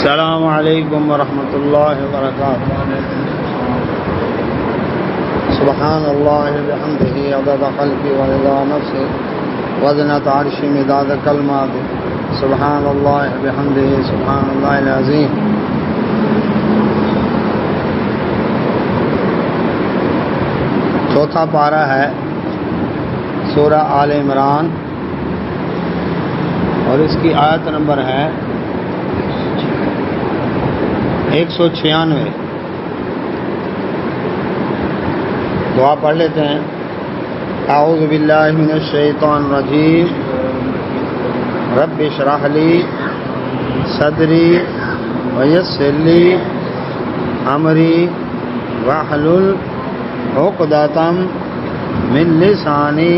السلام علیکم ورحمۃ اللہ وبرکاتہ۔ سبحان اللہ بحمدہ عدد خلقہ ورضا نفسہ وزنۃ عرشہ مداد کلماتہ۔ سبحان اللہ بحمدہ سبحان اللہ العظیم۔ چوتھا پارہ ہے سورہ آل عمران اور اس کی آیت نمبر ہے 196۔ دعا پڑھ لیتے ہیں۔ اعوذ باللہ من الشیطان الرجیم، رب اشرح لی صدری ویسر لی امری واحلل عقدۃ من لسانی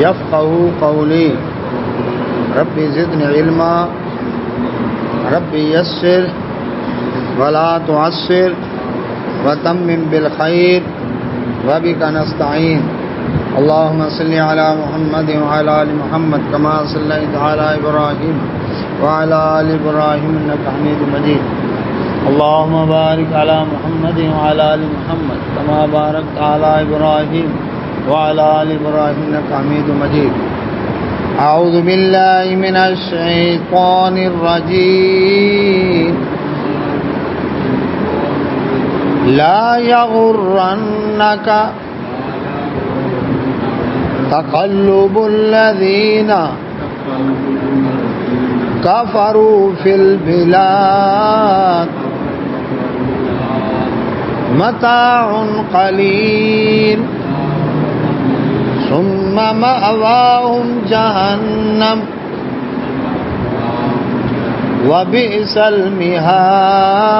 یفقہوا قولی، رب زدنی علما رب یسر ولا تعسر وتمم بالخیر وبک نستعین۔ اللهم صل علی محمد وعلی آل محمد کما صلیت علی ابراہیم وعلی آل ابراہیم انک حمید مجید۔ اللهم بارک علی محمد وعلی آل محمد کما بارکت علی ابراہیم وعلی آل ابراہیم انک حمید مجید۔ اعوذ باللہ من الشیطان الرجیم، لا یغرنک تقلب الذین کفروا فی البلاد، متاع قلیل ثم مأواهم جہنم وبئس المہاد،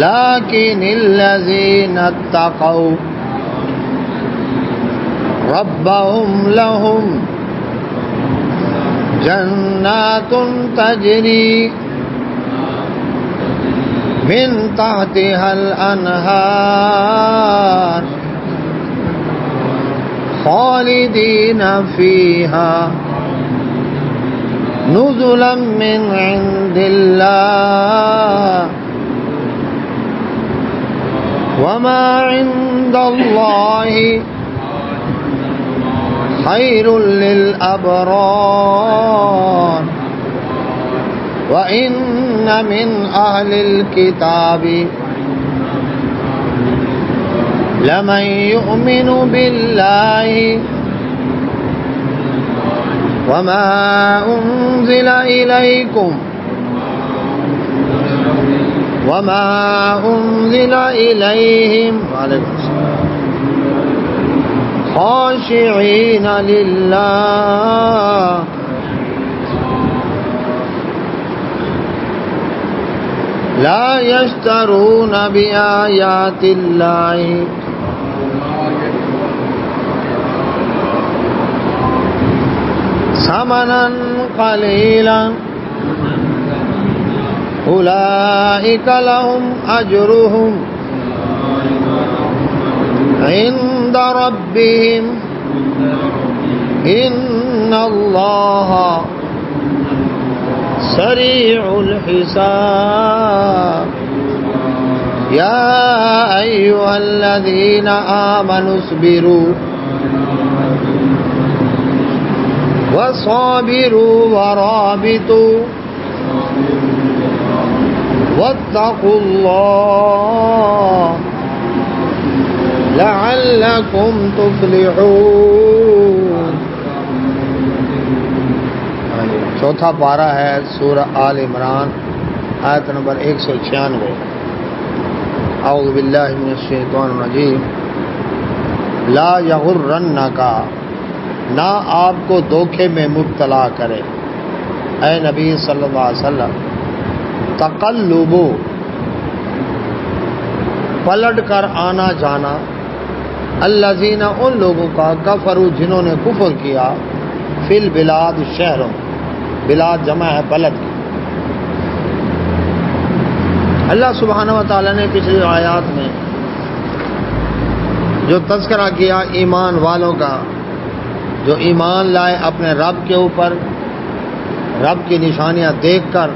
لیکن الذین اتقوا ربهم لهم جنات تجری من تحتها الانہار خالدین فیہا نزلا من عند اللہ وما عند اللہ خیر للابرار وَإِنَّ مِنْ أَهْلِ الْكِتَابِ لَمَنْ يُؤْمِنُ بِاللَّهِ وَمَا أُنْزِلَ إِلَيْكُمْ وَمَا أُنْزِلَ إِلَيْهِمْ خَاشِعِينَ لِلَّهِ لا یشترون بآیات اللہ ثمنا قلیلا اولئک لهم اجرهم عند ربهم ان اللہ سریع الحساب۔ یا ایھا الذین آمنوا اصبروا وصابروا ورابطوا واتقوا اللہ لعلکم تفلحون۔ چوتھا پارہ ہے سورہ آل عمران، آیت نمبر 196۔ اعوذ باللہ من الشیطان الرجیم، لا یغرنک، نہ آپ کو دھوکے میں مبتلا کرے اے نبی صلی اللہ علیہ وسلم، تقلب، پلٹ کر آنا جانا، الذین، ان لوگوں کا، کفروا، جنہوں نے کفر کیا، فی البلاد، شہروں، بلاد جمع ہے بلد کی۔ اللہ سبحانہ و تعالیٰ نے پچھلی آیات میں جو تذکرہ کیا ایمان والوں کا، جو ایمان لائے اپنے رب کے اوپر رب کی نشانیاں دیکھ کر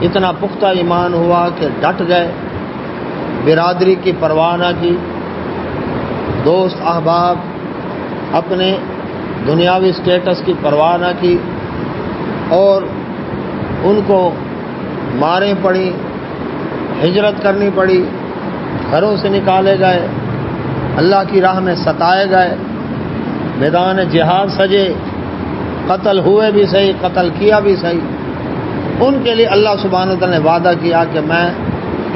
اتنا پختہ ایمان ہوا کہ ڈٹ گئے، برادری کی پرواہ نہ کی، دوست احباب اپنے دنیاوی سٹیٹس کی پرواہ نہ کی، اور ان کو ماریں پڑی، ہجرت کرنی پڑی، گھروں سے نکالے گئے، اللہ کی راہ میں ستائے گئے، میدان جہاد سجے، قتل ہوئے بھی صحیح، قتل کیا بھی صحیح، ان کے لیے اللہ سبحانہ وتعالی نے وعدہ کیا کہ میں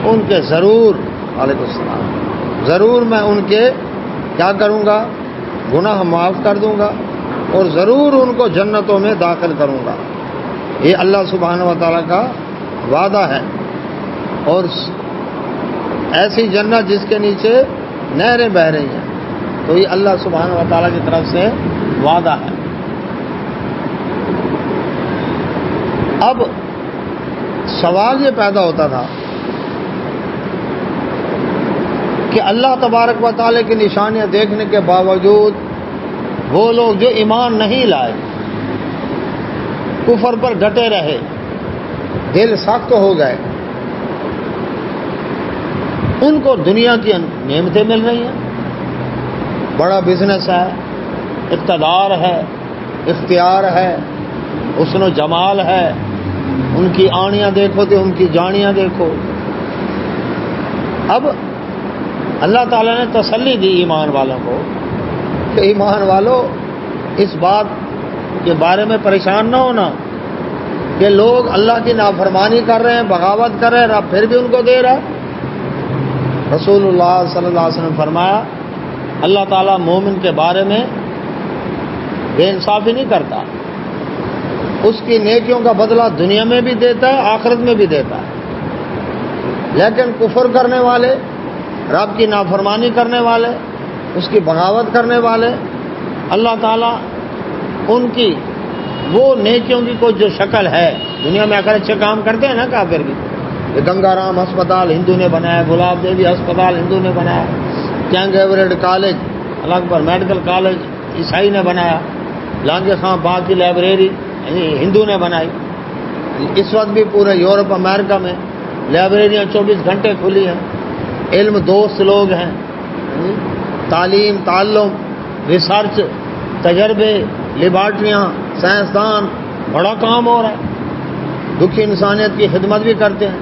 ان کے ضرور علیکم السلام ضرور میں ان کے کیا کروں گا، گناہ معاف کر دوں گا، اور ضرور ان کو جنتوں میں داخل کروں گا۔ یہ اللہ سبحانہ وتعالی کا وعدہ ہے، اور ایسی جنت جس کے نیچے نہریں بہہ رہی ہیں، تو یہ اللہ سبحانہ وتعالی کی طرف سے وعدہ ہے۔ اب سوال یہ پیدا ہوتا تھا کہ اللہ تبارک و تعالی کی نشانیاں دیکھنے کے باوجود وہ لوگ جو ایمان نہیں لائے، کفر پر ڈٹے رہے، دل سخت ہو گئے، ان کو دنیا کی نعمتیں مل رہی ہیں، بڑا بزنس ہے، اقتدار ہے، اختیار ہے، حسن و جمال ہے، ان کی آنیاں دیکھو تو ان کی جانیاں دیکھو۔ اب اللہ تعالیٰ نے تسلی دی ایمان والوں کو کہ ایمان والوں اس بات کے بارے میں پریشان نہ ہونا کہ لوگ اللہ کی نافرمانی کر رہے ہیں، بغاوت کر رہے ہیں، رب پھر بھی ان کو دے رہا ہے۔ رسول اللہ صلی اللہ علیہ وسلم نے فرمایا اللہ تعالیٰ مومن کے بارے میں بے انصافی نہیں کرتا، اس کی نیکیوں کا بدلہ دنیا میں بھی دیتا ہے، آخرت میں بھی دیتا ہے، لیکن کفر کرنے والے، رب کی نافرمانی کرنے والے، اس کی بغاوت کرنے والے، اللہ تعالیٰ ان کی وہ نیکیوں کی کوئی جو شکل ہے، دنیا میں اگر اچھے کام کرتے ہیں نا کافر بھی، یہ گنگا رام ہسپتال ہندو نے بنایا، گلاب دیوی ہسپتال ہندو نے بنایا، کنگ ایوریڈ کالج، الگ پر میڈیکل کالج عیسائی نے بنایا، لانگے خان باغ کی لائبریری ہندو نے بنائی، اس وقت بھی پورے یورپ امریکہ میں لائبریریاں 24 گھنٹے کھلی ہیں، علم دوست لوگ ہیں، تعلیم، تعلم، ریسرچ، تجربے، لیبارٹریاں، سائنسدان، بڑا کام ہو رہا ہے، دکھی انسانیت کی خدمت بھی کرتے ہیں،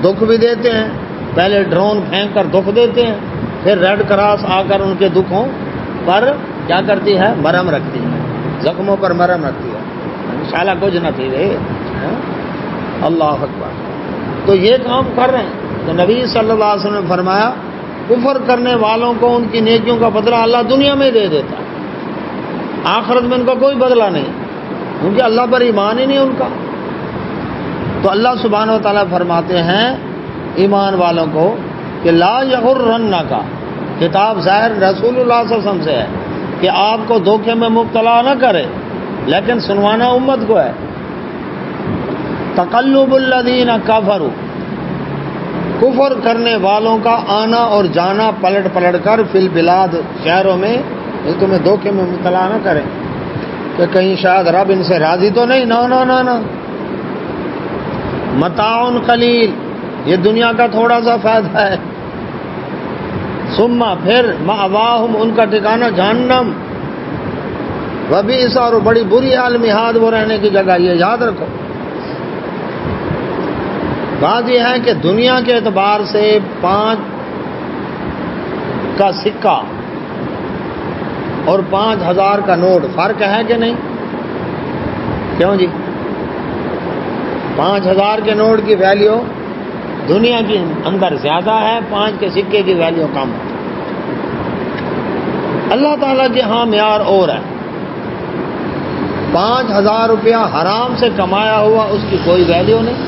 دکھ بھی دیتے ہیں، پہلے ڈرون پھینک کر دکھ دیتے ہیں، پھر ریڈ کراس آ کر ان کے دکھوں پر کیا کرتی ہے، مرہم رکھتی ہے، زخموں پر مرہم رکھتی ہے، شالا کچھ نہ تھی رہے، اللہ اکبر۔ تو یہ کام کر رہے ہیں، تو نبی صلی اللہ علیہ وسلم نے فرمایا کفر کرنے والوں کو ان کی نیکیوں کا بدلہ اللہ دنیا میں دے دیتا ہے، آخرت میں ان کا کوئی بدلہ نہیں، کیونکہ اللہ پر ایمان ہی نہیں ان کا۔ تو اللہ سبحانہ و تعالیٰ فرماتے ہیں ایمان والوں کو کہ لا یغرنک، کتاب ظاہر رسول اللہ صلی اللہ علیہ وسلم سے ہے کہ آپ کو دھوکے میں مبتلا نہ کرے، لیکن سنوانا امت کو ہے۔ تقلب الذین کفروا، کفر کرنے والوں کا آنا اور جانا پلٹ پلٹ کر فی البلاد، شہروں میں، یہ تمہیں دھوکے میں مبتلا نہ کریں کہ کہیں شاید رب ان سے راضی تو نہیں، نہ متاع قلیل، یہ دنیا کا تھوڑا سا فائدہ ہے، ثم پھر مأواہم، ان کا ٹھکانہ جہنم، وبئس، اور بڑی بری المہاد، وہ رہنے کی جگہ، یہ یاد رکھو۔ بات یہ ہے کہ دنیا کے اعتبار سے 5 کا سکہ اور 5000 کا نوٹ فرق ہے کہ نہیں؟ کیوں جی؟ 5000 کے نوٹ کی ویلیو دنیا کے اندر زیادہ ہے، 5 کے سکے کی ویلیو کم ہے۔ اللہ تعالیٰ کے ہاں معیار اور ہے، 5000 روپیہ حرام سے کمایا ہوا اس کی کوئی ویلیو نہیں،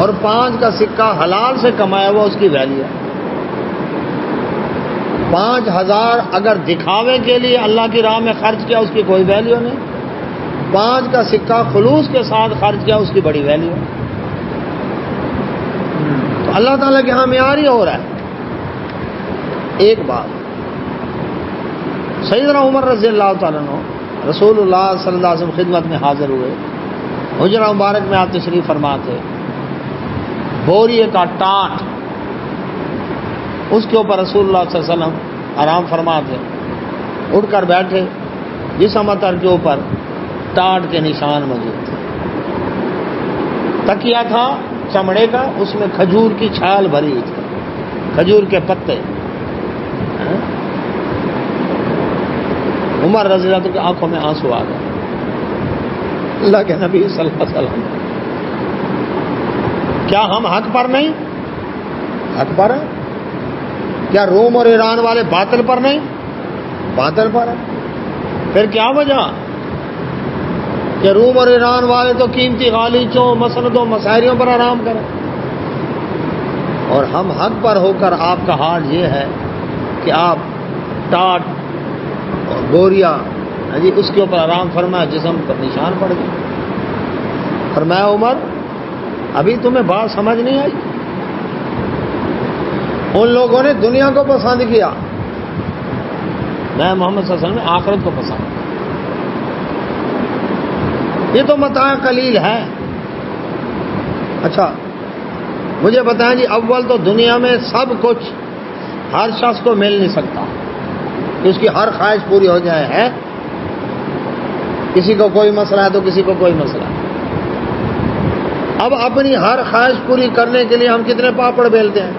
اور 5 کا سکہ حلال سے کمایا ہوا اس کی ویلیو ہے۔ 5000 اگر دکھاوے کے لیے اللہ کی راہ میں خرچ کیا اس کی کوئی ویلیو نہیں، 5 کا سکہ خلوص کے ساتھ خرچ کیا اس کی بڑی ویلیو ہے۔ تو اللہ تعالیٰ کے ہاں معیار ہی ہو رہا ہے۔ ایک بات، سیدنا عمر رضی اللہ تعالیٰ عنہ رسول اللہ صلی اللہ علیہ وسلم خدمت میں حاضر ہوئے، حجرہ مبارک میں آپ تشریف فرما تھے، بوریے کا ٹاٹ، اس کے اوپر رسول اللہ صلی اللہ علیہ وسلم آرام فرما تھے، اٹھ کر بیٹھے، جس امتر کے اوپر ٹاٹ کے نشان موجود تھے، تکیا تھا چمڑے کا، اس میں کھجور کی چھال بھری ہوئی تھی، کھجور کے پتے۔ عمر رضی اللہ عنہ کی آنکھوں میں آنسو آ گئے، اللہ کے نبی صلی اللہ علیہ وسلم، کیا ہم حق پر نہیں؟ حق پر ہیں؟ کیا روم اور ایران والے باطل پر نہیں؟ باطل پر ہیں۔ پھر کیا وجہ کہ روم اور ایران والے تو قیمتی غالیچوں، مسندوں، مسائریوں پر آرام کریں، اور ہم حق پر ہو کر آپ کا حال یہ ہے کہ آپ ٹاٹ اور بوریا جی اس کے اوپر آرام فرمایا، جسم پر نشان پڑ گئے۔ فرمایا عمر ابھی تمہیں بات سمجھ نہیں آئی؟ ان لوگوں نے دنیا کو پسند کیا، میں محمد صلی اللہ علیہ وسلم نے آخرت کو پسند کیا۔ یہ تو متاع قلیل ہے۔ اچھا مجھے بتائیں جی، اول تو دنیا میں سب کچھ ہر شخص کو مل نہیں سکتا کہ اس کی ہر خواہش پوری ہو جائے، ہے؟ کسی کو کوئی مسئلہ ہے تو کسی کو کوئی مسئلہ ہے۔ اب اپنی ہر خواہش پوری کرنے کے لیے ہم کتنے پاپڑ بیلتے ہیں؟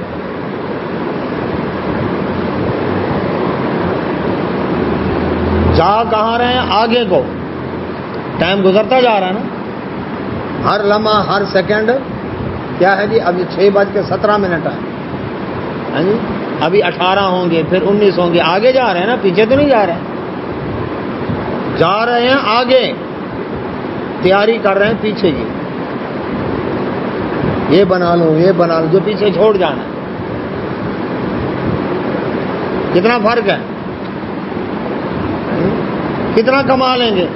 جا کہاں رہے ہیں؟ آگے کو۔ ٹائم گزرتا جا رہا ہے نا، ہر لمحہ ہر سیکنڈ کیا ہے جی؟ ابھی 6:17 ہے، ہاں جی، ابھی 18 ہوں گے، پھر 19 ہوں گے، آگے جا رہے ہیں نا، پیچھے تو نہیں جا رہے ہیں، جا رہے ہیں آگے، تیاری کر رہے ہیں پیچھے کی، یہ بنا لو یہ بنا لو، جو پیچھے چھوڑ جانا ہے۔ کتنا فرق ہے؟ کتنا کما لیں گے؟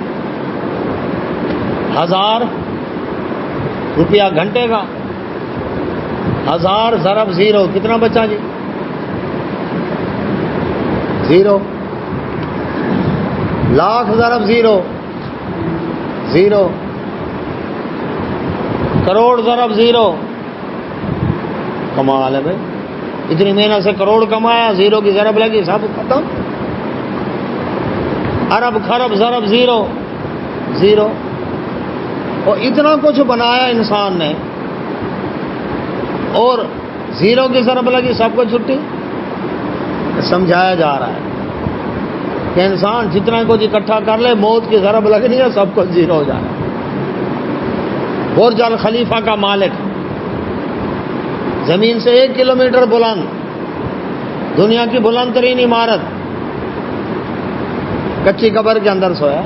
1000 روپیہ گھنٹے کا، 1000 ضرب 0 کتنا بچا جی؟ 0۔ لاکھ ضرب 0 0، کروڑ ضرب 0، کمال ہے بھائی، اتنی محنت سے کروڑ کمایا، 0 کی ضرب لگی، سب ختم۔ ارب خرب ضرب 0 0، اور اتنا کچھ بنایا انسان نے، اور 0 کی ضرب لگی، سب کو چھٹی۔ سمجھایا جا رہا ہے کہ انسان جتنا کچھ اکٹھا کر لے، موت کی ضرب لگنی ہے، سب کچھ 0 ہو جانا ہے۔ برج الخلیفہ کا مالک، زمین سے 1 کلومیٹر بلند، دنیا کی بلند ترین عمارت، کچی قبر کے اندر سویا،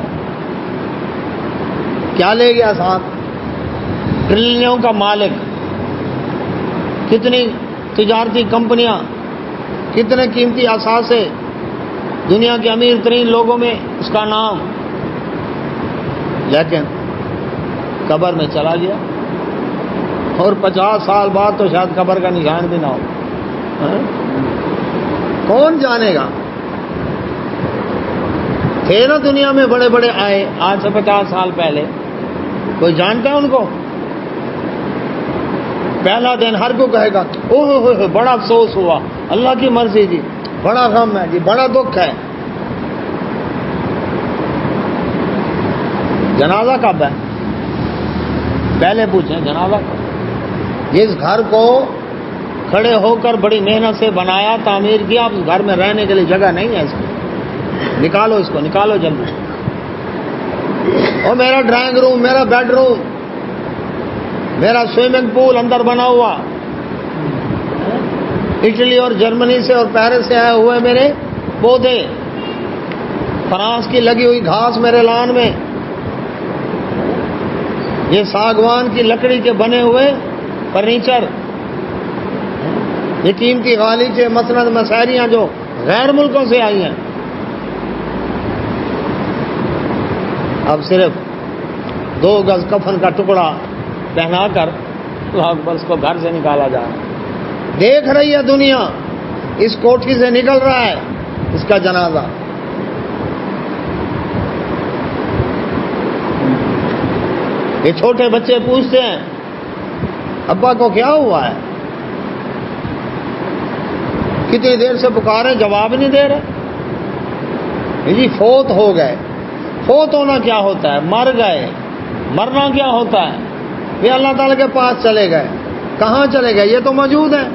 کیا لے گیا ساتھ؟ ٹریلینوں کا مالک، کتنی تجارتی کمپنیاں، کتنے قیمتی اثاثے، دنیا کے امیر ترین لوگوں میں اس کا نام، لیکن قبر میں چلا گیا، اور 50 سال بعد تو شاید قبر کا نشان بھی نہ ہو۔ کون جانے گا؟ تھے نا دنیا میں بڑے بڑے آئے آج سے 50 سال پہلے، کوئی جانتا ہے ان کو؟ پہلا دن ہر کو کہے گا اوہ بڑا افسوس ہوا، اللہ کی مرضی جی، بڑا غم ہے جی، بڑا دکھ ہے۔ جنازہ کب ہے؟ پہلے پوچھیں جنازہ کب؟ جس گھر کو کھڑے ہو کر بڑی محنت سے بنایا، تعمیر کیا، اب اس گھر میں رہنے کے لیے جگہ نہیں ہے، اس کو نکالو، اس کو نکالو جلدی۔ اور میرا ڈرائنگ روم، میرا بیڈ روم، میرا سوئمنگ پول اندر بنا ہوا، اٹلی اور جرمنی سے اور پیرس سے آئے ہوئے میرے پودے، فرانس کی لگی ہوئی گھاس میرے لان میں، یہ ساگوان کی لکڑی کے بنے ہوئے فرنیچر، یہ قیمتی غالیچے، مسند، مسائریاں جو غیر ملکوں سے آئی ہیں، اب صرف 2 گز کفن کا ٹکڑا پہنا کر اس کو گھر سے نکالا جا رہا ہے۔ دیکھ رہی ہے دنیا، اس کوٹھی سے نکل رہا ہے اس کا جنازہ۔ یہ چھوٹے بچے پوچھتے ہیں ابا کو کیا ہوا ہے، کتنی دیر سے پکارے جواب نہیں دے رہے، جی فوت ہو گئے۔ فوت ہونا کیا ہوتا ہے؟ مر گئے۔ مرنا کیا ہوتا ہے؟ یہ اللہ تعالیٰ کے پاس چلے گئے۔ کہاں چلے گئے؟ یہ تو موجود ہے۔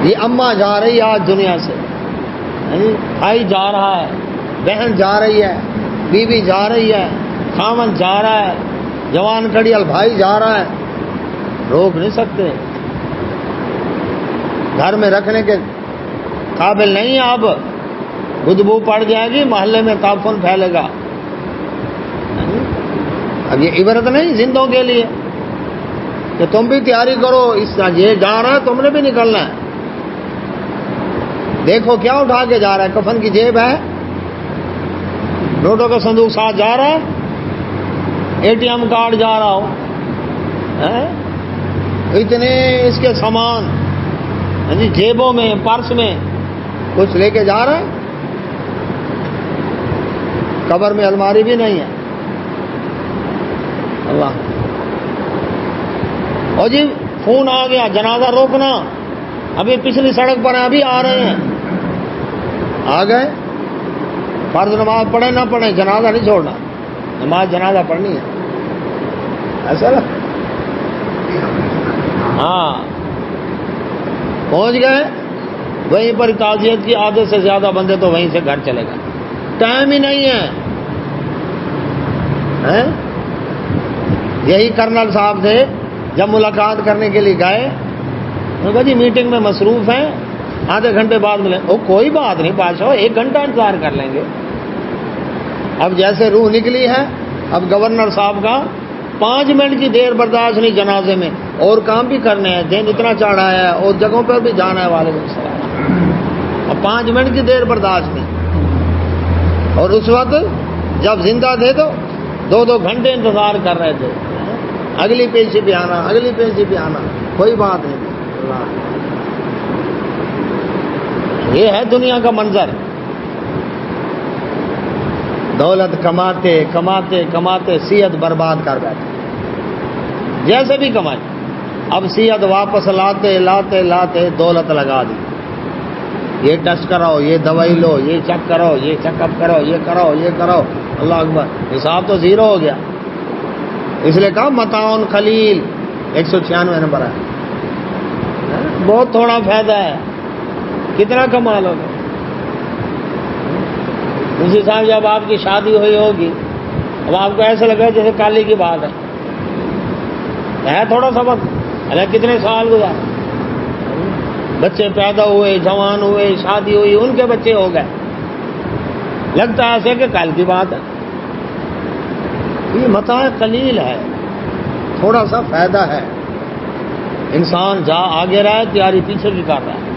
یہ اماں جا رہی ہے آج دنیا سے، بھائی جا رہا ہے، بہن جا رہی ہے، بیوی جا رہی ہے، خاوند جا رہا ہے، جوان کڑیل بھائی جا رہا ہے، روک نہیں سکتے۔ گھر میں رکھنے کے قابل نہیں ہے، اب بدبو پڑ جائے گی، محلے میں تعفن پھیلے گا۔ اب یہ عبرت نہیں زندوں کے لیے کہ تم بھی تیاری کرو، اس یہ جا رہا ہے تم نے بھی نکلنا ہے۔ دیکھو کیا اٹھا کے جا رہا ہے، کفن کی جیب ہے، نوٹوں کا صندوق ساتھ جا رہا ہے، اے ٹی ایم کارڈ جا رہا ہو، اتنے اس کے سامان جیبوں میں، پرس میں کچھ لے کے جا رہا ہے۔ قبر میں الماری بھی نہیں ہے۔ اللہ، اور جی فون آ گیا جنازہ روکنا، ابھی پچھلی سڑک پر ہیں، ابھی آ رہے ہیں، آ گئے۔ فرض نماز پڑھے نہ پڑھے جنازہ نہیں چھوڑنا، نماز جنازہ پڑھنی ہے، ایسا نا؟ ہاں، پہنچ گئے وہیں پر تعزیت کی، آدھے سے زیادہ بندے تو وہیں سے گھر چلے گئے، ٹائم ہی نہیں ہے۔ یہی کرنل صاحب تھے، جب ملاقات کرنے کے لیے گئے، انہوں نے کہا جی میٹنگ میں مصروف ہیں، آدھے گھنٹے بعد ملیں۔ او کوئی بات نہیں بادشاہ، 1 گھنٹہ انتظار کر لیں گے۔ اب جیسے روح نکلی ہے، اب گورنر صاحب کا 5 منٹ کی دیر برداشت نہیں جنازے میں، اور کام بھی کرنے ہیں، دن اتنا چڑھا ہے اور جگہوں پر بھی جانا ہے، وعلیکم السلام۔ اب 5 منٹ کی دیر برداشت نہیں، اور اس وقت جب زندہ تھے تو 2 گھنٹے انتظار کر رہے تھے، اگلی پیشی پہ آنا، اگلی پیشی پہ آنا، کوئی بات نہیں۔ یہ ہے دنیا کا منظر، دولت کماتے کماتے کماتے صحت برباد کر بیٹھے، جیسے بھی کمائے، اب صحت واپس لاتے لاتے لاتے دولت لگا دی، یہ ٹیسٹ کراؤ، یہ دوائی لو، یہ چیک کرو، یہ چیک اپ کرو، یہ کرو، یہ کرو، اللہ اکبر، حساب تو 0 ہو گیا۔ اس لیے کہا متاع قلیل، 196 نمبر ہے، بہت تھوڑا فائدہ ہے، کتنا کما لو گے؟ مجھے صاحب جب آپ کی شادی ہوئی ہوگی، اب آپ کو ایسا لگا جیسے کالی کی بات ہے تھوڑا سا وقت، اللہ کتنے سال گزارے، بچے پیدا ہوئے، جوان ہوئے، شادی ہوئی، ان کے بچے ہو گئے، لگتا ہے ایسے کہ کل کی بات ہے۔ یہ متاع قلیل ہے، تھوڑا سا فائدہ ہے، انسان جا آگے رہا ہے، تیاری پیچھے کی کر رہا ہے۔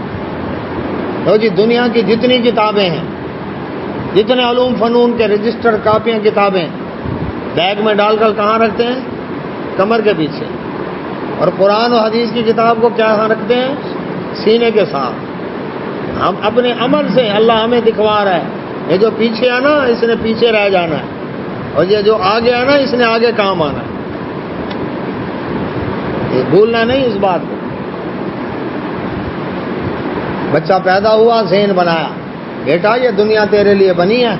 تو جی دنیا کی جتنی کتابیں ہیں، جتنے علوم فنون کے رجسٹر کاپیاں کتابیں، بیگ میں ڈال کر کہاں رکھتے ہیں؟ کمر کے پیچھے۔ اور قرآن و حدیث کی کتاب کو کہاں رکھتے ہیں؟ سینے کے ساتھ۔ ہم اپنے عمل سے اللہ ہمیں دکھوا رہا ہے، یہ جو پیچھے ہے نا اس نے پیچھے رہ جانا ہے، اور یہ جو آگے ہے نا اس نے آگے کام آنا ہے، یہ بھولنا نہیں اس بات کو۔ بچہ پیدا ہوا، ذہن بنایا، بیٹا یہ دنیا تیرے لیے بنی ہے،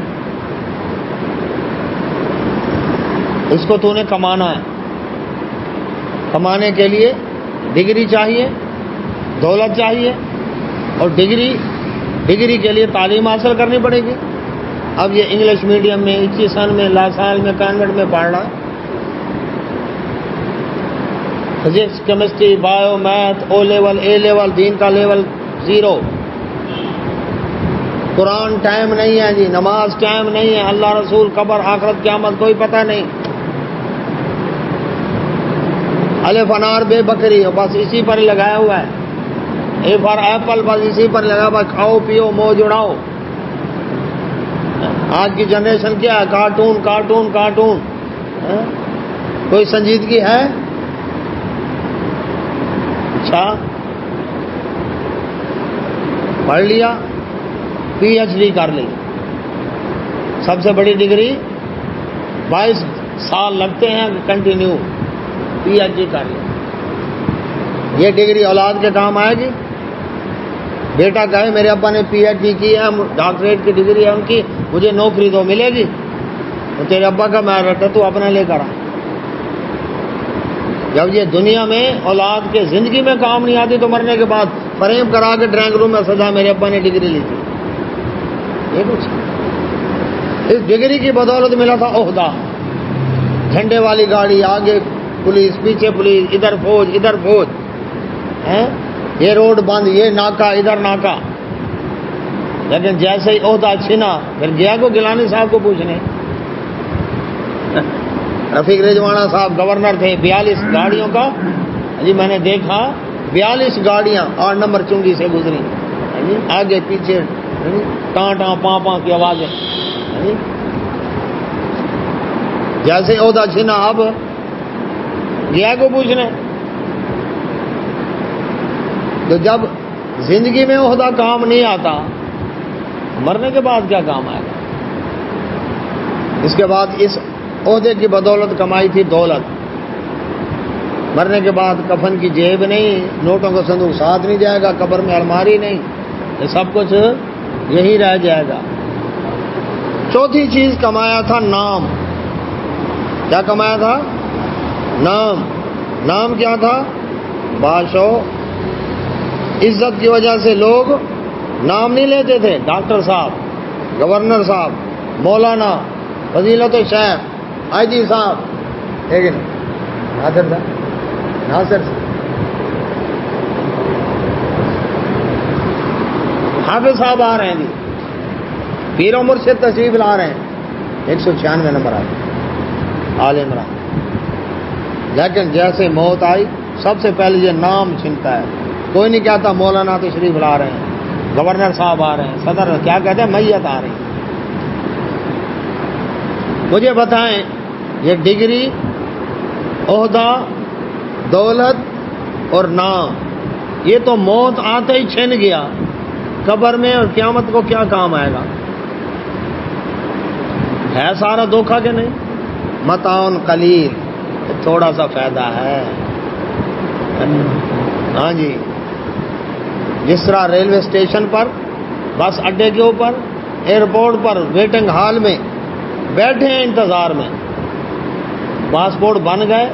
اس کو تو نے کمانا ہے، کمانے کے لیے ڈگری چاہیے، دولت چاہیے، اور ڈگری کے لیے تعلیم حاصل کرنی پڑے گی۔ اب یہ انگلش میڈیم میں 21 میں لاسال میں کانوینٹ میں پڑھ رہا، physics chemistry bio math, O level A level, دین کا لیول 0۔ قرآن ٹائم نہیں ہے جی، نماز ٹائم نہیں ہے، اللہ رسول قبر آخرت قیامت کوئی پتہ نہیں، الف انار بے بکری بس اسی پر لگایا ہوا ہے، اے فار ایپل بس اسی پر لگا، بس کھاؤ پیو موج اڑاؤ۔ آج کی جنریشن کیا ہے؟ کارٹون کارٹون کارٹون، کوئی سنجیدگی ہے؟ اچھا پڑھ لیا، PhD کر لی، سب سے بڑی ڈگری 22 سال لگتے ہیں کنٹینیو پی ایچ ڈی کر لیں. یہ ڈگری اولاد کے کام آئے گی؟ بیٹا کہے میرے ابا نے پی ایچ ڈی کی ہے, ڈاکٹریٹ کی ڈگری ہے ان کی, مجھے نوکری تو ملے گی. تو تیرے ابا کا میرٹ ہے, تو اپنا لے کر آ. جب یہ دنیا میں اولاد کے زندگی میں کام نہیں آتی تو مرنے کے بعد فریم کرا کے ڈرائنگ روم میں سجا میرے ابا نے ڈگری لی تھی. یہ کچھ اس ڈگری کی بدولت ملا تھا عہدہ. جھنڈے والی گاڑی, آگے پولیس, پیچھے پولیس, ادھر فوج ادھر فوج, یہ روڈ بند, یہ ناکا ادھر ناکا. لیکن جیسے ہی عہدہ چھنا پھر گیا کو گیلانی صاحب کو پوچھنے. رفیق رضوانہ صاحب گورنر تھے, 42 گاڑیوں کا جی میں نے دیکھا 42 گاڑیاں 8 نمبر چنگی سے گزری, آگے پیچھے ٹاں ٹاں پاں پاں کی آوازیں. جیسے عہدہ چھنا اب گیا کو پوچھنے. تو جب زندگی میں عہدہ کام نہیں آتا مرنے کے بعد کیا کام آئے گا؟ اس کے بعد اس عہدے کی بدولت کمائی تھی دولت. مرنے کے بعد کفن کی جیب نہیں, نوٹوں کا صندوق ساتھ نہیں جائے گا, قبر میں الماری نہیں, یہ سب کچھ یہی رہ جائے گا. چوتھی چیز کمایا تھا نام. کیا کمایا تھا؟ نام. نام کیا تھا؟ بادشاہ. عزت کی وجہ سے لوگ نام نہیں لیتے تھے. ڈاکٹر صاحب, گورنر صاحب, مولانا, فضیلت شیخ, آئی جی صاحب, لیکن ناصر صاحب, ناصر حافظ صاحب آ رہے ہیں جی, پیر و مرشد تشریف لا رہے ہیں. 196 نمبر آئے آل عمران. لیکن جیسے موت آئی سب سے پہلے یہ نام چھنتا ہے. کوئی نہیں کہتا مولانا تشریف لا رہے ہیں, گورنر صاحب آ رہے ہیں, صدر کیا کہتے ہیں, میت آ رہی ہے. مجھے بتائیں یہ ڈگری, عہدہ, دولت اور نام, یہ تو موت آتے ہی چھن گیا. قبر میں اور قیامت کو کیا کام آئے گا؟ ہے سارا دھوکہ کہ نہیں؟ متاع قلیل, تھوڑا سا فائدہ ہے. ہاں جی, جس طرح ریلوے اسٹیشن پر, بس اڈے کے اوپر, ایئرپورٹ پر ویٹنگ ہال میں بیٹھے ہیں انتظار میں, پاسپورٹ بن گئے,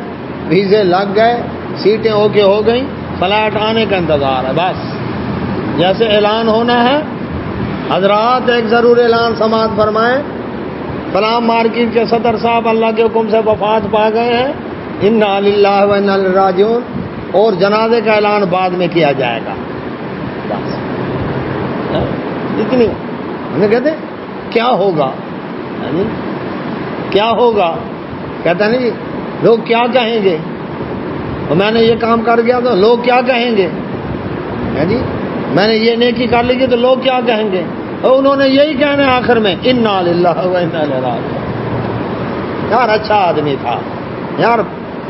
ویزے لگ گئے, سیٹیں اوکے ہو گئیں, فلائٹ آنے کا انتظار ہے. بس جیسے اعلان ہونا ہے, حضرات ایک ضرور اعلان سماعت فرمائیں, فلاں مارکیٹ کے صدر صاحب اللہ کے حکم سے وفات پا گئے ہیں, انا للہ و انا الیہ راجعون, اور جنازے کا اعلان بعد میں کیا جائے گا. بس اتنی ہمیں کہتے کیا ہوگا, کیا ہوگا, کہتا نہیں جی لوگ کیا کہیں گے, اور میں نے یہ کام کر گیا تو لوگ کیا کہیں گے, جی میں نے یہ نیکی کر لی تو لوگ کیا کہیں گے. اور انہوں نے یہی کہنا ہے آخر میں, انا للہ و انا الیہ راجعون. یار اچھا آدمی تھا, یار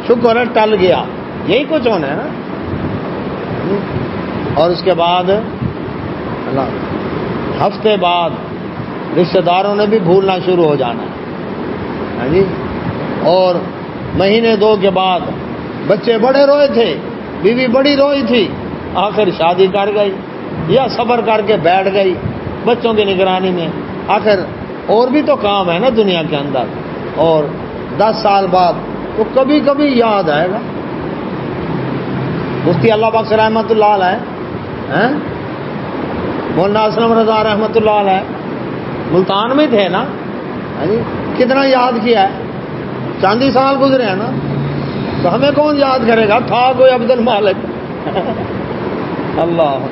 شکر ہے ٹل گیا, یہی کچھ ہونا ہے نا. اور اس کے بعد ہفتے بعد رشتہ داروں نے بھی بھولنا شروع ہو جانا ہے جی. اور مہینے 2 کے بعد بچے بڑے روئے تھے, بیوی بڑی روئی تھی, آخر شادی کر گئی یا صبر کر کے بیٹھ گئی بچوں کی نگرانی میں. آخر اور بھی تو کام ہے نا دنیا کے اندر. اور 10 سال بعد تو کبھی کبھی یاد آئے گا. مفتی اللہ بخش رحمۃ اللہ علیہ, مولانا اسلم رضا رحمۃ اللہ علیہ ملتان میں تھے نا, کتنا یاد کیا ہے, چاندی سال گزرے ہیں نا, تو ہمیں کون یاد کرے گا, تھا کوئی عبد المالک. اللہ,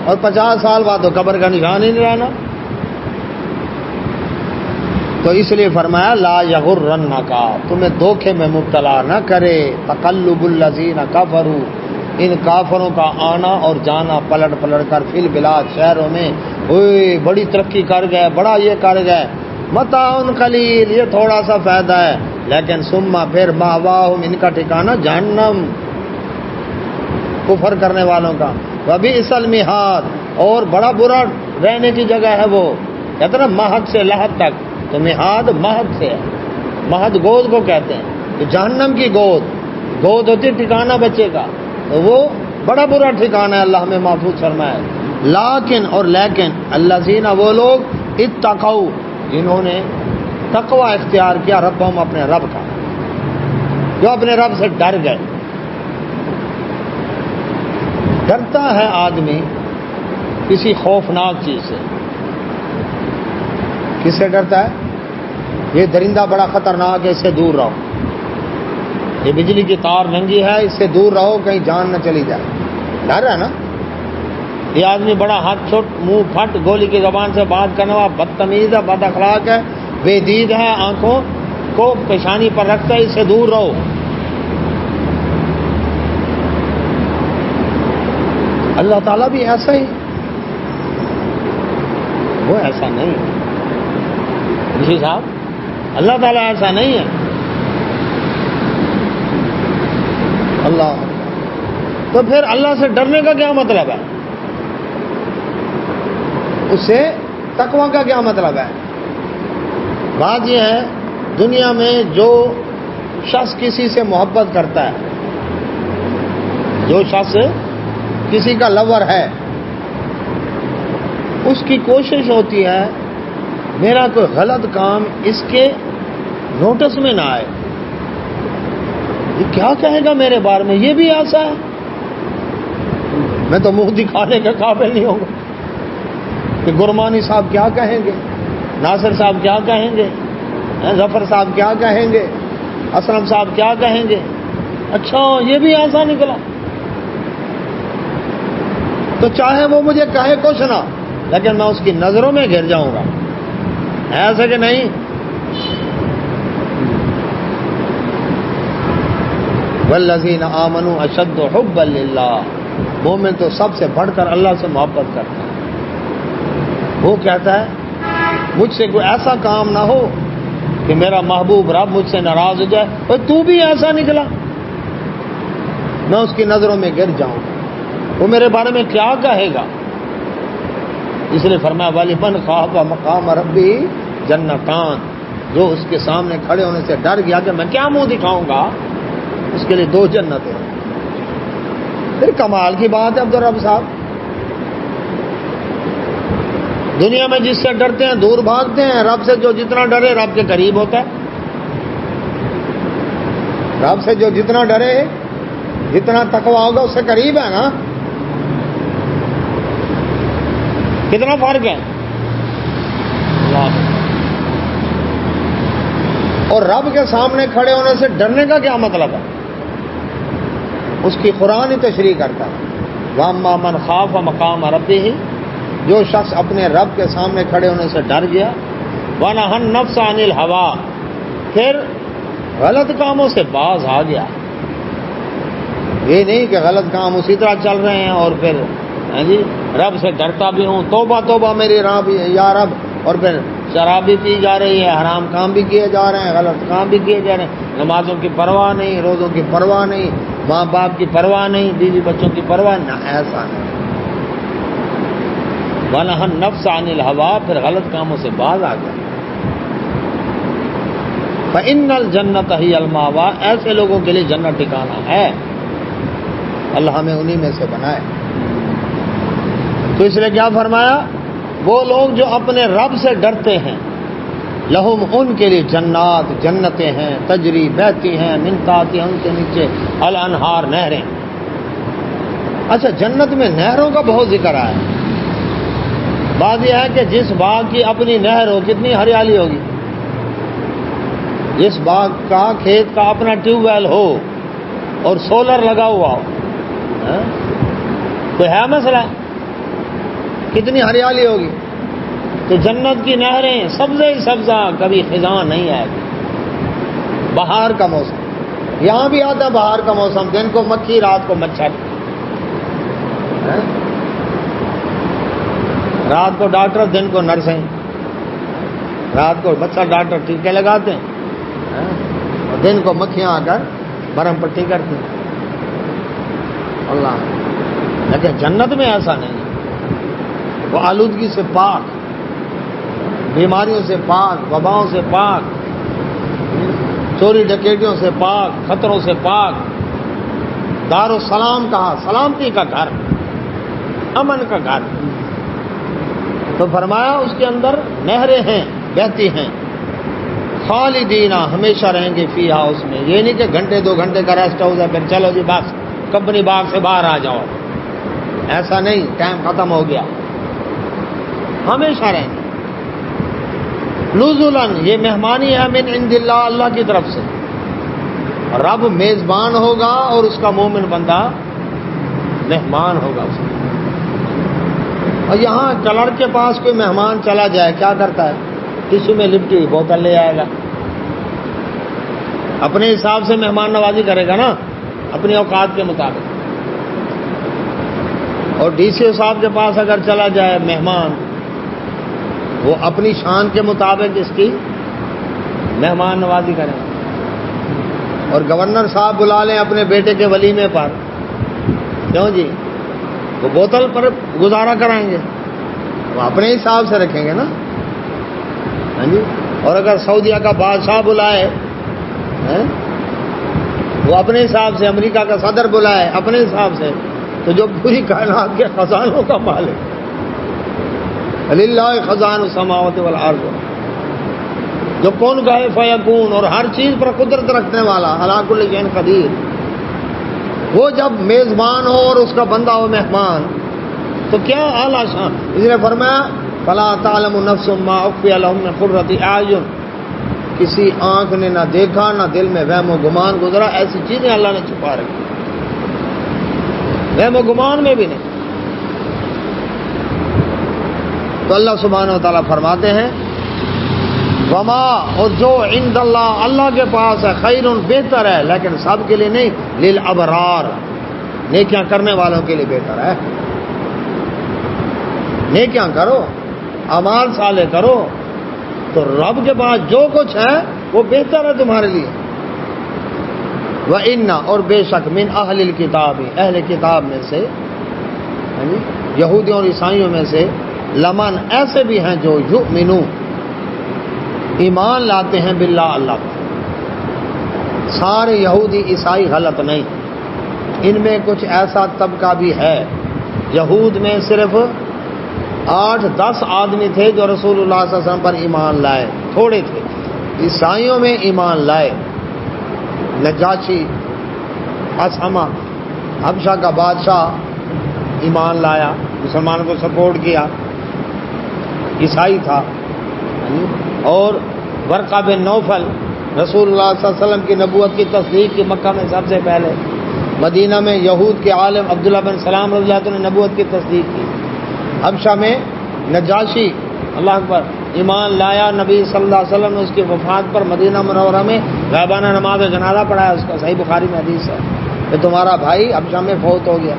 اور 50 سال بعد تو قبر کا نشان ہی نہیں رہنا. تو اس لیے فرمایا لا یغرنک, تمہیں دھوکے میں مبتلا نہ کرے, تقلب الذین کفروا, ان کافروں کا آنا اور جانا پلٹ پلٹ کر فی البلاد, شہروں میں, اوئے بڑی ترقی کر گئے, بڑا یہ کر گئے, متاع قلیل, یہ تھوڑا سا فائدہ ہے, لیکن ثم پھر مأواہم, ان کا ٹھکانہ جہنم, کفر کرنے والوں کا, وبئس المہاد, اور بڑا برا رہنے کی جگہ ہے وہ. کہتے نا مہد سے لحد تک، تو مہاد مہد سے ہے، مہد گود کو کہتے ہیں، تو جہنم کی گود ہوتی ہے ٹھکانہ بچے کا، تو وہ بڑا برا ٹھکانہ ہے، اللہ ہمیں محفوظ فرمائے۔ لیکن الذین وہ لوگ اتقوا جنہوں نے تقوی اختیار کیا، ربہم اپنے رب کا، جو اپنے رب سے ڈر گئے۔ ڈرتا ہے آدمی کسی خوفناک چیز سے، کس سے ڈرتا ہے؟ یہ درندہ بڑا خطرناک ہے، اس سے دور رہو، یہ بجلی کی تار ننگی ہے، اس سے دور رہو کہیں جان نہ چلی جائے، ڈر ہے نا۔ یہ آدمی بڑا ہاتھ چھوٹ منہ پھٹ گولی کی زبان سے بات کرنے والا بدتمیز ہے، بد اخلاق ہے، بے دید ہے، آنکھوں کو پیشانی پر رکھتا ہے، اس سے دور رہو۔ اللہ تعالیٰ بھی ایسا ہی، وہ ایسا نہیں جی صاحب، اللہ تعالیٰ ایسا نہیں ہے۔ اللہ تو پھر اللہ سے ڈرنے کا کیا مطلب ہے؟ اس سے تقوی کا کیا مطلب ہے؟ بات یہ ہے، دنیا میں جو شخص کسی سے محبت کرتا ہے، جو شخص کسی کا لور ہے، اس کی کوشش ہوتی ہے میرا کوئی غلط کام اس کے نوٹس میں نہ آئے، یہ کیا کہے گا میرے بارے میں، یہ بھی ایسا ہے، میں تو منہ دکھانے کے قابل نہیں ہوں گا کہ گرمانی صاحب کیا کہیں گے، ناصر صاحب کیا کہیں گے، ظفر صاحب کیا کہیں گے، اسلم صاحب کیا کہیں گے، اچھا یہ بھی ایسا نکلا، تو چاہے وہ مجھے کہے کچھ نہ، لیکن میں اس کی نظروں میں گر جاؤں گا، ایسا کہ نہیں؟ والذین آمنوا اشد حبا للہ، مومن تو سب سے بڑھ کر اللہ سے محبت کرتا ہے۔ وہ کہتا ہے مجھ سے کوئی ایسا کام نہ ہو کہ میرا محبوب رب مجھ سے ناراض ہو جائے، اور تو بھی ایسا نکلا، میں اس کی نظروں میں گر جاؤں، وہ میرے بارے میں کیا کہے گا؟ اس لیے فرمایا وَلِمَنْ خَافَ مَقَامَ رَبِّهِ جَنَّتَانِ، جو اس کے سامنے کھڑے ہونے سے ڈر گیا کہ میں کیا منہ دکھاؤں گا، اس کے لیے 2 جنتیں۔ پھر کمال کی بات ہے عبدالرب صاحب، دنیا میں جس سے ڈرتے ہیں دور بھاگتے ہیں، رب سے جو جتنا ڈرے رب کے قریب ہوتا ہے، رب سے جو جتنا ڈرے جتنا تقوی ہوگا اس سے قریب ہے نا، کتنا فرق ہے؟ اور رب کے سامنے کھڑے ہونے سے ڈرنے کا کیا مطلب ہے؟ اس کی قرآن ہی تشریح کرتا ہے، وَأَمَّا مَنْ خَافَ مَقَامَ رَبِّهِ، جو شخص اپنے رب کے سامنے کھڑے ہونے سے ڈر گیا، وَنَهَى النَّفْسَ عَنِ الْهَوَىٰ، پھر غلط کاموں سے باز آ گیا، یہ نہیں کہ غلط کام اسی طرح چل رہے ہیں اور پھر جی رب سے ڈرتا بھی ہوں، توبہ توبہ میری رب یا رب، اور پھر شراب بھی پی جا رہی ہے، حرام کام بھی کیے جا رہے ہیں، غلط کام بھی کیے جا رہے ہیں، نمازوں کی پرواہ نہیں، روزوں کی پرواہ نہیں، ماں باپ کی پرواہ نہیں، بیوی بچوں کی پرواہ نہ، ایسا نہیں۔ وَنَهَى النَّفْسَ عَنِ الْهَوَىٰ، پھر غلط کاموں سے باز آ گیا۔ فَإِنَّ الْجَنَّةَ هِيَ الْمَأْوَىٰ، ایسے لوگوں کے لیے جنت ٹھکانہ ہے، اللہ ہمیں انہی میں سے بنائے۔ تو اس لیے کیا فرمایا؟ وہ لوگ جو اپنے رب سے ڈرتے ہیں، لہم ان کے لیے جنات، جنتیں ہیں، تجری بہتی ہیں، من تحتہا، ان کے نیچے الانہار، نہریں۔ اچھا جنت میں نہروں کا بہت ذکر آیا ہے۔ بات یہ ہے کہ جس باغ کی اپنی نہر ہو کتنی ہریالی ہوگی، جس باغ کا کھیت کا اپنا ٹیوب ویل ہو اور سولر لگا ہوا ہو، تو ہے مسئلہ، کتنی ہریالی ہوگی۔ تو جنت کی نہریں سبزہ ہی سبزہ، کبھی خزاں نہیں آئے گی۔ بہار کا موسم، یہاں بھی آتا ہے بہار کا موسم، دن کو مکھی رات کو مچھر، رات کو ڈاکٹر دن کو نرسیں، رات کو مچھر ڈاکٹر ٹیکے لگاتے ہیں اور دن کو مکھیاں آ کر برہم پٹی کرتی ہیں۔ اللہ، لیکن جنت میں ایسا نہیں، وہ آلودگی سے پاک، بیماریوں سے پاک، وباؤں سے پاک، چوری ڈکیٹیوں سے پاک، خطروں سے پاک، دار السلام کہا، سلامتی کا گھر، امن کا گھر. تو فرمایا اس کے اندر نہریں ہیں، بہتی ہیں، خالدین ہمیشہ رہیں گے فیہا اس میں. یہ نہیں کہ گھنٹے 2 گھنٹے کا ریسٹ ہاؤس ہے پھر چلو جی بس کمپنی باغ سے باہر آ جاؤ، ایسا نہیں، ٹائم ختم ہو گیا، ہمیشہ رہیں گے. نزلاً یہ مہمانی ہے من عند اللہ، اللہ کی طرف سے. رب میزبان ہوگا اور اس کا مومن بندہ مہمان ہوگا اس میں. اور یہاں کلر کے پاس کوئی مہمان چلا جائے کیا کرتا ہے؟ ٹشو میں لپٹی ہوئی بوتل لے آئے گا، اپنے حساب سے مہمان نوازی کرے گا نا، اپنی اوقات کے مطابق. اور ڈی سی صاحب کے پاس اگر چلا جائے مہمان، وہ اپنی شان کے مطابق اس کی مہمان نوازی کریں. اور گورنر صاحب بلا لیں اپنے بیٹے کے ولیمے پر، کیوں جی؟ وہ بوتل پر گزارا کرائیں گے، وہ اپنے حساب سے رکھیں گے نا. ہاں جی. اور اگر سعودیہ کا بادشاہ بلائے وہ اپنے حساب سے، امریکہ کا صدر بلائے اپنے حساب سے، تو جو پوری کائنات کے خزانوں کا مالک، للہ خزائن السماوات والارض، جو کون گئے فیکون، اور ہر چیز پر قدرت رکھنے والا، علی کل شیء قدیر، وہ جب میزبان ہو اور اس کا بندہ ہو مہمان، تو کیا اعلیٰ شان. اس نے فرمایا فلا تعلم نفس ما اخفی لهم من قرۃ اعین، کسی آنکھ نے نہ دیکھا نہ دل میں وہم و گمان گزرا، ایسی چیزیں اللہ نے چھپا رکھی، وہم و گمان میں بھی نہیں. تو اللہ سبحانہ و تعالیٰ فرماتے ہیں وما، اور جو عند اللہ، اللہ کے پاس ہے، خیر بہتر ہے، لیکن سب کے لیے نہیں، للابرار، نیکیاں کرنے والوں کے لیے بہتر ہے. نیکیاں کرو، اعمال صالح کرو، تو رب کے پاس جو کچھ ہے وہ بہتر ہے تمہارے لیے. وَإِنَّ، اور بے شک، من اہل الکتاب، اہل کتاب میں سے، یہودیوں اور عیسائیوں میں سے، لمن، ایسے بھی ہیں جو یؤمنون، ایمان لاتے ہیں، باللہ، اللہ پر. سارے یہودی عیسائی غلط نہیں، ان میں کچھ ایسا طبقہ بھی ہے. یہود میں صرف 8-10 آدمی تھے جو رسول اللہ صلی اللہ علیہ وسلم پر ایمان لائے، تھوڑے تھے. عیسائیوں میں ایمان لائے، نجاشی، اسحمہ، حبشہ کا بادشاہ ایمان لایا، مسلمانوں کو سپورٹ کیا، عیسائی تھا. اور ورقہ بن نوفل، رسول اللہ صلی اللہ علیہ وسلم کی نبوت کی تصدیق کی مکہ میں سب سے پہلے. مدینہ میں یہود کے عالم عبداللہ بن سلام رضی اللہ عنہ نے نبوت کی تصدیق کی. حبشہ میں نجاشی، اللہ اکبر، ایمان لایا. نبی صلی اللہ علیہ وسلم نے اس کی وفات پر مدینہ منورہ میں غائبانہ نماز جنازہ پڑھایا. اس کا صحیح بخاری میں حدیث ہے کہ تمہارا بھائی حبشہ میں فوت ہو گیا.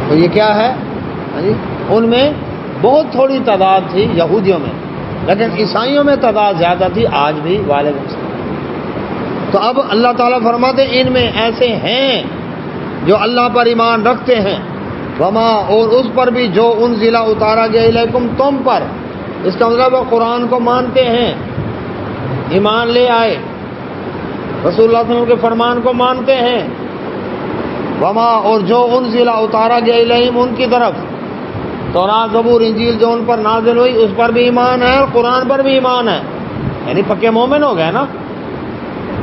تو یہ کیا ہے؟ ان میں بہت تھوڑی تعداد تھی یہودیوں میں، لیکن عیسائیوں میں تعداد زیادہ تھی، آج بھی وعلیکم السلام. تو اب اللہ تعالیٰ فرماتے ان میں ایسے ہیں جو اللہ پر ایمان رکھتے ہیں، وما، اور اس پر بھی جو انزل اتارا گیا الیکم، تم پر. اس کا مطلب وہ قرآن کو مانتے ہیں، ایمان لے آئے، رسول اللہ صلی اللہ علیہ وسلم کے فرمان کو مانتے ہیں. وما، اور جو انزل اتارا گیا الیہم، ان کی طرف، تورات، زبور، انجیل جو ان پر نازل ہوئی، اس پر بھی ایمان ہے اور قرآن پر بھی ایمان ہے، یعنی پکے مومن ہو گئے نا.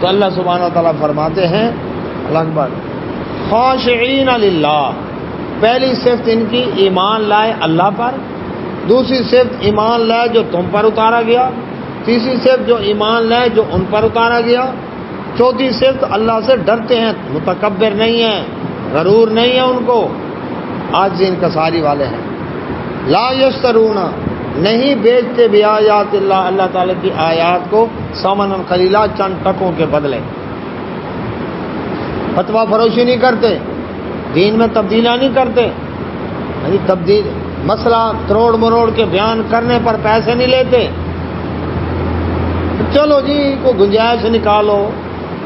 تو اللہ سبحانہ و تعالیٰ فرماتے ہیں، اللہ اکبر، خاشعین للہ، پہلی صفت ان کی ایمان لائے اللہ پر، دوسری صفت ایمان لائے جو تم پر اتارا گیا، تیسری صفت جو ایمان لائے جو ان پر اتارا گیا، چوتھی صفت اللہ سے ڈرتے ہیں، متکبر نہیں ہیں، غرور نہیں ہے ان کو، عاجزی انکساری والے ہیں. لا یشترون، نہیں بیچتے بیاات اللہ، اللہ تعالیٰ کی آیات کو، ثمنا قلیلا، چند ٹکوں کے بدلے. فتویٰ فروشی نہیں کرتے، دین میں تبدیلیاں نہیں کرتے، یعنی تبدیل مسئلہ تروڑ مروڑ کے بیان کرنے پر پیسے نہیں لیتے. چلو جی کوئی گنجائش نکالو،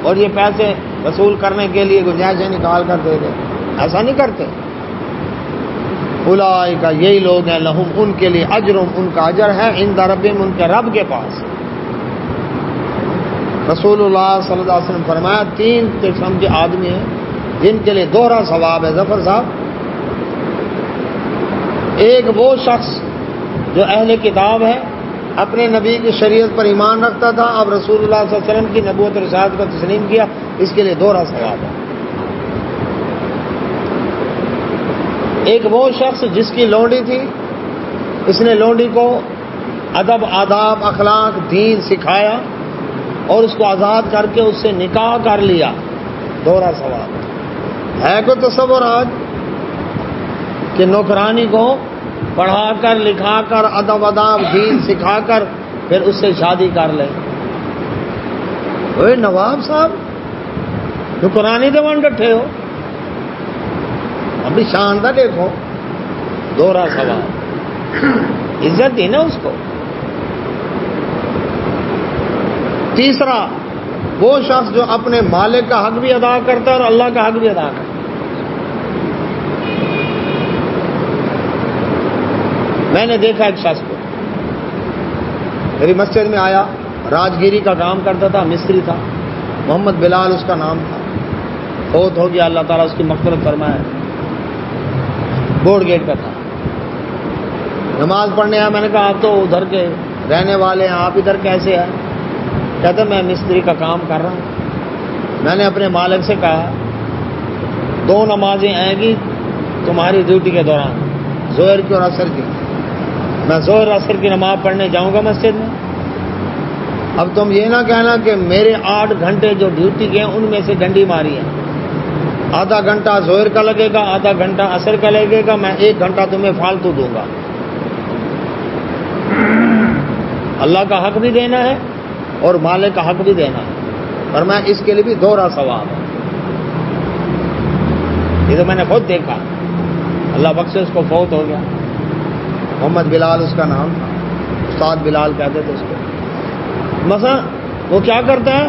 اور یہ پیسے وصول کرنے کے لیے گنجائشیں نکال کر دے دیں، ایسا نہیں کرتے. اولئک یہی لوگ ہیں لہم ان کے لیے اجرم ان کا اجر ہے عند ربہم ان کے رب کے پاس. رسول اللہ صلی اللہ علیہ وسلم فرمایا 3 قسم کے آدمی ہیں جن کے لیے دوہرا ثواب ہے. ظفر صاحب، ایک وہ شخص جو اہل کتاب ہے، اپنے نبی کی شریعت پر ایمان رکھتا تھا، اب رسول اللہ صلی اللہ علیہ وسلم کی نبوت اور رسالت کو تسلیم کیا، اس کے لیے دوہرا ثواب ہے. ایک وہ شخص جس کی لونڈی تھی، اس نے لونڈی کو ادب آداب اخلاق دین سکھایا اور اس کو آزاد کر کے اس سے نکاح کر لیا، دوہرا ثواب ہے. کوئی تصور آج کہ نوکرانی کو پڑھا کر لکھا کر ادب آداب دین سکھا کر پھر اس سے شادی کر لے؟ اوے نواب صاحب، نوکرانی تو ون ڈٹھے ہو، اپنی شان کا دیکھو، دوہرا ثواب، عزت دی نا اس کو. تیسرا وہ شخص جو اپنے مالک کا حق بھی ادا کرتا ہے اور اللہ کا حق بھی ادا کرتا ہے. میں نے دیکھا ایک شخص کو میری مسجد میں آیا، راجگیری کا کام کرتا تھا، مستری تھا، محمد بلال اس کا نام تھا، فوت ہو گیا، اللہ تعالیٰ اس کی مغفرت فرمائے. بورڈ گیٹ کا تھا، نماز پڑھنے آیا. میں نے کہا آپ تو ادھر کے رہنے والے ہیں، آپ ادھر کیسے ہیں؟ کہتا میں مستری کا کام کر رہا ہوں. میں نے اپنے مالک سے کہا 2 نمازیں آئیں گی تمہاری ڈیوٹی کے دوران، ظہر کی اور عصر کی. میں ظہر عصر کی نماز پڑھنے جاؤں گا مسجد میں. اب تم یہ نہ کہنا کہ میرے 8 گھنٹے جو ڈیوٹی کے ہیں ان میں سے ڈنڈی ماری ہے، آدھا گھنٹہ ظہر کا لگے گا، آدھا گھنٹہ عصر کا لگے گا، میں 1 گھنٹہ تمہیں فالتو دوں گا. اللہ کا حق بھی دینا ہے اور مالک کا حق بھی دینا ہے، اور میں اس کے لیے بھی دوہرا ثواب ہے. یہ تو میں نے خود دیکھا، اللہ بخشے اس کو فوت ہو گیا. محمد بلال اس کا نام تھا، استاد بلال کہتے تھے اس کو. مثلا وہ کیا کرتا ہے؟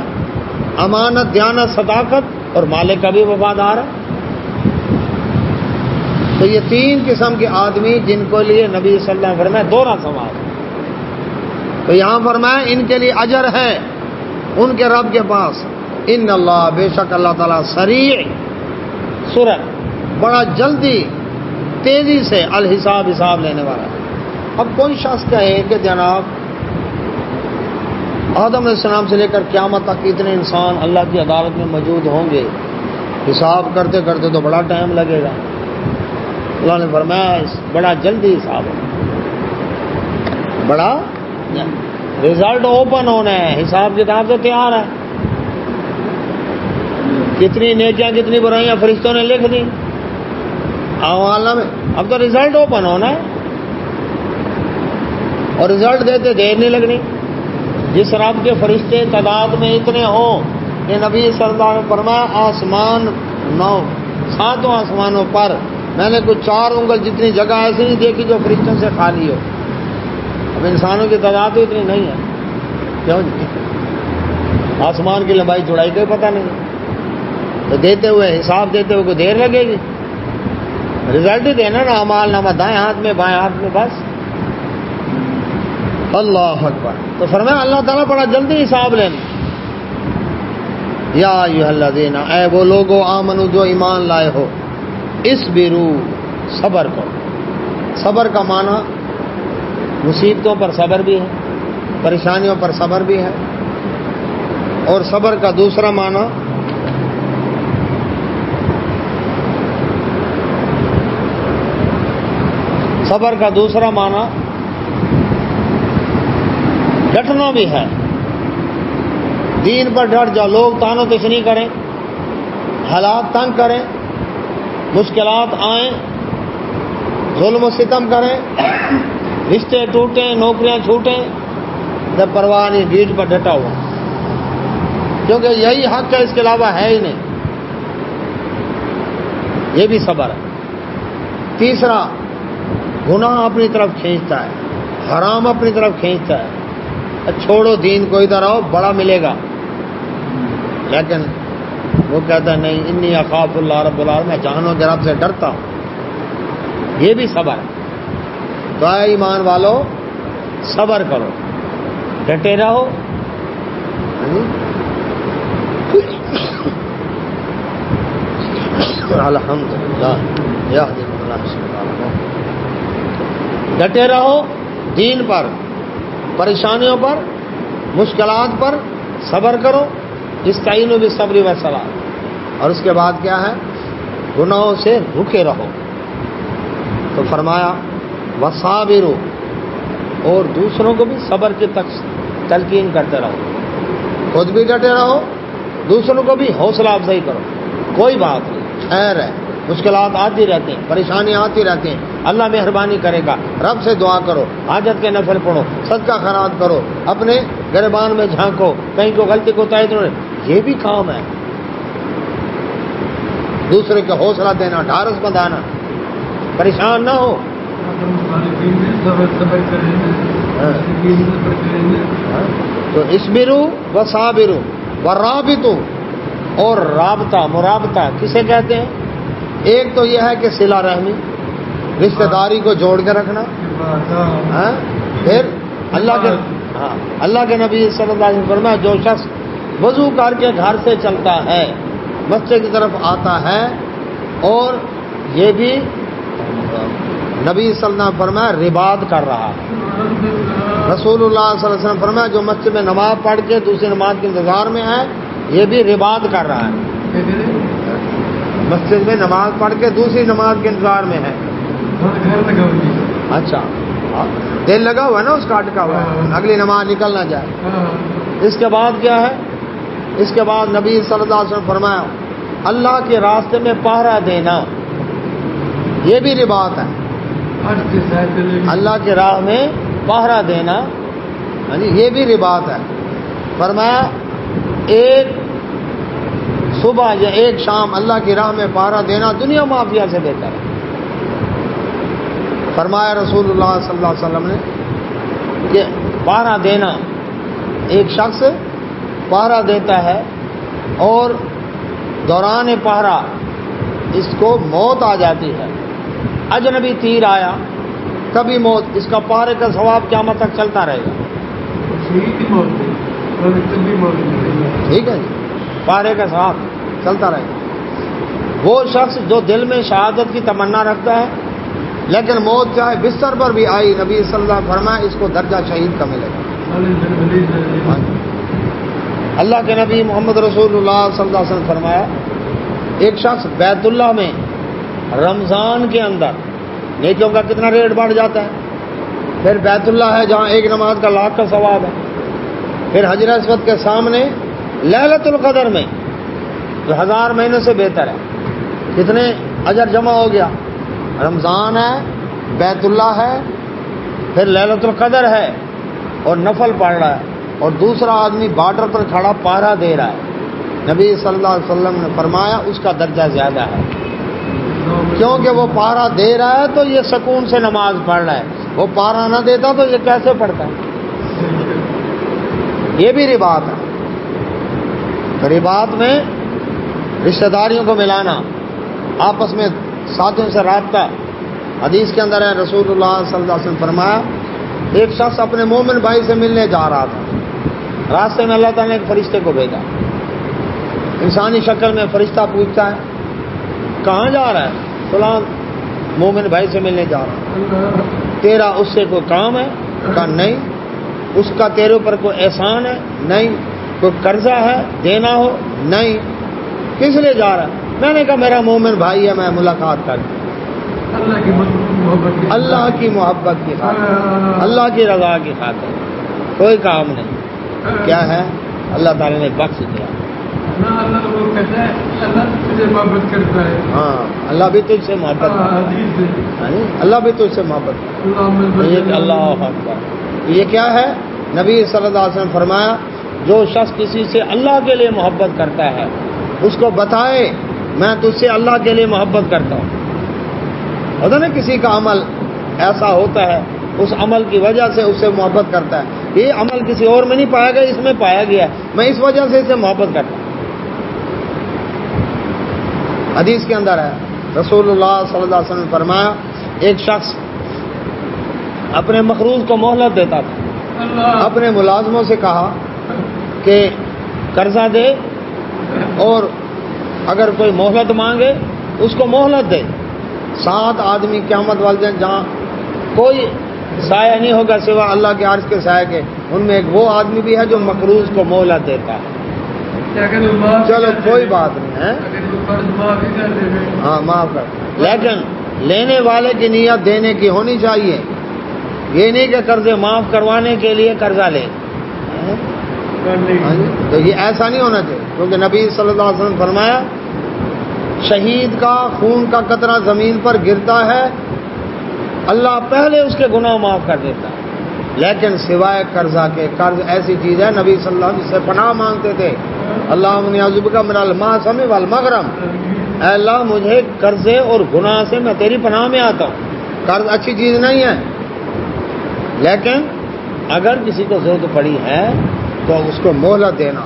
امانت دیانت صداقت اور مالک کا بھی وفادار ہے. تو یہ 3 قسم کے آدمی جن کو لیے نبی صلی اللہ علیہ وسلم فرمایا دوہرا ثواب ہے. تو یہاں فرمایا ان کے لیے اجر ہے ان کے رب کے پاس. ان اللہ، بے شک اللہ تعالیٰ، سریع سرعت، بڑا جلدی تیزی سے الحساب، حساب لینے والا ہے. اب کوئی شخص کہے کہ جناب آدم علیہ السلام سے لے کر قیامت تک اتنے انسان اللہ کی عدالت میں موجود ہوں گے، حساب کرتے کرتے تو بڑا ٹائم لگے گا. اللہ نے فرمایا بڑا جلدی حساب ہے، بڑا رزلٹ اوپن ہونا ہے، حساب کتاب تو تیار ہے. کتنی نیکیاں کتنی برائیاں فرشتوں نے لکھ دی اعمال میں، اب تو رزلٹ اوپن ہونا ہے اور رزلٹ دیتے دیر نہیں لگنی. جس رب کے فرشتے تعداد میں اتنے ہوں کہ نبی صلی اللہ علیہ وسلم فرمایا آسمان 7 آسمانوں پر میں نے کچھ 4 انگل جتنی جگہ ایسی نہیں دیکھی جو فرشتوں سے خالی ہو. اب انسانوں کی تعداد تو اتنی نہیں ہے، کیوں جی؟ آسمان کی لمبائی چوڑائی کا پتہ نہیں، تو دیتے ہوئے حساب دیتے ہوئے کوئی دیر لگے گی؟ رزلٹ ہی دینا نا، اعمال نامہ دائیں ہاتھ میں بائیں ہاتھ میں، بس. اللہ اکبر. تو فرمایا اللہ تعالیٰ بڑا جلدی حساب لینا. یا ایھا الذین، اے وہ لوگو آمنو جو ایمان لائے ہو، اصبروا، صبر کرو. صبر کا معنی مصیبتوں پر صبر بھی ہے، پریشانیوں پر صبر بھی ہے، اور صبر کا دوسرا معنی ڈٹنا بھی ہے. دین پر ڈٹ جاؤ. لوگ تان و تشنی کریں، حالات تنگ کریں، مشکلات آئیں، ظلم و ستم کریں، رشتے ٹوٹیں، نوکریاں چھوٹیں، جب پرواہ نہیں، ڈیٹ پر ڈٹا ہوا، کیونکہ یہی حق ہے، اس کے علاوہ ہے ہی نہیں. یہ بھی صبر ہے. تیسرا، گناہ اپنی طرف کھینچتا ہے، حرام اپنی طرف کھینچتا ہے. چھوڑو دین کو، ادھر آؤ، بڑا ملے گا. لیکن وہ کہتا ہے نہیں، انی اخاف اللہ رب العالمین، میں جہنم کے رب سے ڈرتا ہوں. یہ بھی صبر ہے۔ تو اے ایمان والو صبر کرو، ڈٹے رہو۔ الحمدللہ ڈٹے رہو دین پر، پریشانیوں پر، مشکلات پر صبر کرو۔ استعینوا بالصبر والصلاۃ۔ اور اس کے بعد کیا ہے؟ گناہوں سے رکے رہو۔ تو فرمایا وصابروا، اور دوسروں کو بھی صبر کی تلقین کرتے رہو، خود بھی ڈٹے رہو، دوسروں کو بھی حوصلہ افزائی کرو۔ کوئی بات نہیں، خیر ہے، مشکلات آتی رہتی ہیں، پریشانیاں آتی رہتی ہیں، اللہ مہربانی کرے گا۔ رب سے دعا کرو، حاجت کے نفل پڑھو، صدقہ خیرات کرو، اپنے گریبان میں جھانکو، کہیں کو غلطی کو تائید نہ، یہ بھی کام ہے۔ دوسرے کو حوصلہ دینا، ڈھارس بندھانا، پریشان نہ ہو۔ تو اصبروا وصابروا ورابطوا، اور رابطہ، مرابطہ کسے کہتے ہیں؟ ایک تو یہ ہے کہ صلہ رحمی، رشتہ داری کو جوڑ کے رکھنا، پھر اللہ کے نبی صلی اللہ علیہ وسلم فرمایا جو شخص وضو کر کے گھر سے چلتا ہے، مسجد کی طرف آتا ہے، اور یہ بھی نبی صلی اللہ علیہ وسلم فرمایا رباط کر رہا ہے۔ رسول اللہ صلی اللہ علیہ وسلم فرمایا جو مسجد میں نماز پڑھ کے دوسری نماز کے انتظار میں ہے، یہ بھی رباط کر رہا ہے۔ مسجد میں نماز پڑھ کے دوسری نماز کے انتظار میں ہے۔ اچھا، دل لگا ہوا ہے نا، اس کا اٹکا ہوا ہے، اگلی نماز نکل نہ جائے۔ اس کے بعد کیا ہے؟ اس کے بعد نبی صلی اللہ علیہ وسلم فرمایا اللہ کے راستے میں پہرا دینا، یہ بھی رباط ہے۔ اللہ کے راہ میں پہرا دینا، یہ بھی رباط ہے۔ فرمایا ایک صبح یا ایک شام اللہ کی راہ میں پہرا دینا دنیا مافیا سے بہتر ہے۔ فرمایا رسول اللہ صلی اللہ علیہ وسلم نے کہ پہرا دینا، ایک شخص پہرا دیتا ہے اور دوران پہرا اس کو موت آ جاتی ہے، اجنبی تیر آیا، کبھی موت، اس کا پہرے کا ثواب قیامت تک چلتا رہے گا۔ ٹھیک ہے جی، پہرے کا ثواب چلتا رہے گا۔ وہ شخص جو دل میں شہادت کی تمنا رکھتا ہے لیکن موت چاہے بستر پر بھی آئی، نبی صلی اللہ علیہ وسلم فرمایا اس کو درجہ شہید کا ملے گا۔ اللہ کے نبی محمد رسول اللہ صلی اللہ علیہ وسلم فرمایا ایک شخص بیت اللہ میں رمضان کے اندر نیکیوں کا کتنا ریٹ بڑھ جاتا ہے، پھر بیت اللہ ہے جہاں ایک نماز کا 1,00,000 کا ثواب ہے، پھر حجر اسود کے سامنے لیلۃ القدر میں جو 1000 مہینے سے بہتر ہے، کتنے اجر جمع ہو گیا؟ رمضان ہے، بیت اللہ ہے، پھر لیلۃ القدر ہے اور نفل پڑھ رہا ہے، اور دوسرا آدمی بارڈر پر کھڑا پہرا دے رہا ہے۔ نبی صلی اللہ علیہ وسلم نے فرمایا اس کا درجہ زیادہ ہے، کیونکہ وہ پہرا دے رہا ہے تو یہ سکون سے نماز پڑھ رہا ہے، وہ پہرا نہ دیتا تو یہ کیسے پڑھتا ہے؟ یہ بھی رباط ہے۔ رباط میں رشتہ داریوں کو ملانا، آپس میں ساتھیوں سے رابطہ۔ حدیث کے اندر ہے رسول اللہ صلی اللہ علیہ وسلم فرمایا ایک شخص اپنے مومن بھائی سے ملنے جا رہا تھا، راستے میں اللہ تعالیٰ نے ایک فرشتے کو بھیجا، انسانی شکل میں فرشتہ پوچھتا ہے کہاں جا رہا ہے؟ فلاں مومن بھائی سے ملنے جا رہا ہے۔ تیرا اس سے کوئی کام ہے؟ کہا نہیں۔ اس کا تیرے اوپر کوئی احسان ہے؟ نہیں۔ کوئی قرضہ ہے دینا ہو؟ نہیں۔ کس لیے جا رہا ہے؟ میں نے کہا میرا مومن بھائی ہے، میں ملاقات کر اللہ کی محبت کی خاطر، اللہ کی رضا کی خاطر، کوئی کام نہیں۔ کیا ہے؟ اللہ تعالیٰ نے بخش دیا۔ اللہ تجھے محبت کرتا ہے، ہاں اللہ بھی تجھ سے محبت کرتا ہے، اللہ بھی تجھ سے محبت کرتا ہے۔ اللہ اکبر۔ یہ کیا ہے؟ نبی صلی اللہ علیہ وسلم فرمایا جو شخص کسی سے اللہ کے لیے محبت کرتا ہے اس کو بتائے میں تجھ سے اللہ کے لیے محبت کرتا ہوں۔ ہوتا نا کسی کا عمل ایسا ہوتا ہے اس عمل کی وجہ سے اس سے محبت کرتا ہے، یہ عمل کسی اور میں نہیں پایا گیا، اس میں پایا گیا ہے، میں اس وجہ سے اسے محبت کرتا ہوں۔ حدیث کے اندر ہے رسول اللہ صلی اللہ علیہ وسلم نے فرمایا ایک شخص اپنے مقروض کو مہلت دیتا تھا، اپنے ملازموں سے کہا کہ قرضہ دے اور اگر کوئی مہلت مانگے اس کو مہلت دے۔ 7 آدمی قیامت والے دن جہاں کوئی سایہ نہیں ہوگا سوا اللہ کے عرش کے سایہ کے، ان میں ایک وہ آدمی بھی ہے جو مقروض کو مہلت دیتا ہے۔ چلو کوئی بات نہیں ہے، ہاں معاف کر، لیکن لینے والے کی نیت دینے کی ہونی چاہیے، یہ نہیں کہ قرضے معاف کروانے کے لیے قرضہ لے، تو یہ ایسا نہیں ہونا چاہیے، کیونکہ نبی صلی اللہ علیہ وسلم فرمایا شہید کا خون کا قطرہ زمین پر گرتا ہے اللہ پہلے اس کے گناہ معاف کر دیتا ہے، لیکن سوائے قرضہ کے، قرض ایسی چیز ہے نبی صلی اللہ علیہ وسلم سے پناہ مانگتے تھے، اللہم اعوذ بک من المعصم والمغرم، اے اللہ مجھے قرضے اور گناہ سے میں تیری پناہ میں آتا ہوں۔ قرض اچھی چیز نہیں ہے، لیکن اگر کسی کو ضرورت پڑی ہے تو اس کو مہلت دینا،